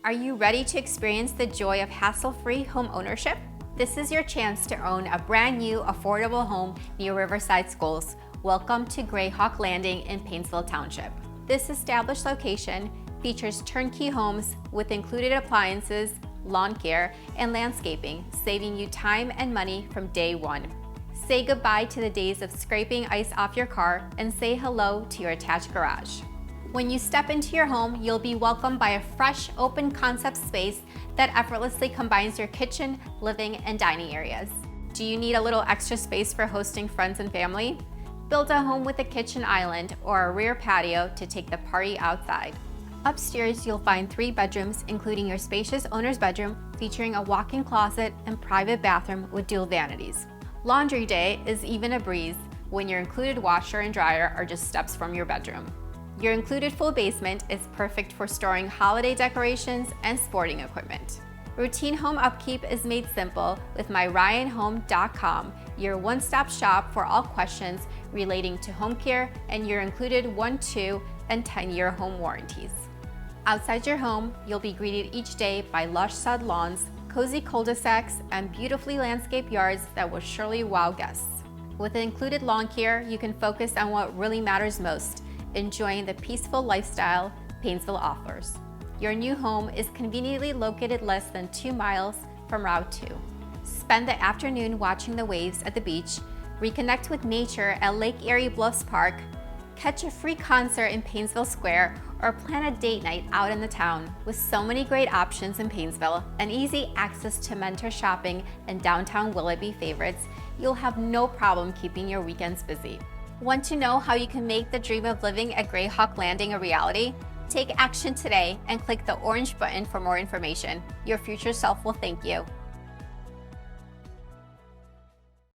Are you ready to experience the joy of hassle-free home ownership? This is your chance to own a brand new, affordable home near Riverside Schools. Welcome to Greyhawk Landing in Painesville Township. This established location features turnkey homes with included appliances, lawn care, and landscaping, saving you time and money from day one. Say goodbye to the days of scraping ice off your car and say hello to your attached garage. When you step into your home, you'll be welcomed by a fresh, open concept space that effortlessly combines your kitchen, living, and dining areas. Do you need a little extra space for hosting friends and family? Build a home with a kitchen island or a rear patio to take the party outside. Upstairs, you'll find 3 bedrooms, including your spacious owner's bedroom, featuring a walk-in closet and private bathroom with dual vanities. Laundry day is even a breeze when your included washer and dryer are just steps from your bedroom. Your included full basement is perfect for storing holiday decorations and sporting equipment. Routine home upkeep is made simple with myryanhome.com, your one-stop shop for all questions relating to home care and your included 1, 2, and 10-year home warranties. Outside your home, you'll be greeted each day by lush sod lawns, cozy cul-de-sacs, and beautifully landscaped yards that will surely wow guests. With included lawn care, you can focus on what really matters most, enjoying the peaceful lifestyle Painesville offers. Your new home is conveniently located less than 2 miles from Route 2. Spend the afternoon watching the waves at the beach, reconnect with nature at Lake Erie Bluffs Park, catch a free concert in Painesville Square, or plan a date night out in the town. With so many great options in Painesville and easy access to Mentor shopping and downtown Willoughby favorites, you'll have no problem keeping your weekends busy. Want to know how you can make the dream of living at Greyhawk Landing a reality? Take action today and click the orange button for more information. Your future self will thank you.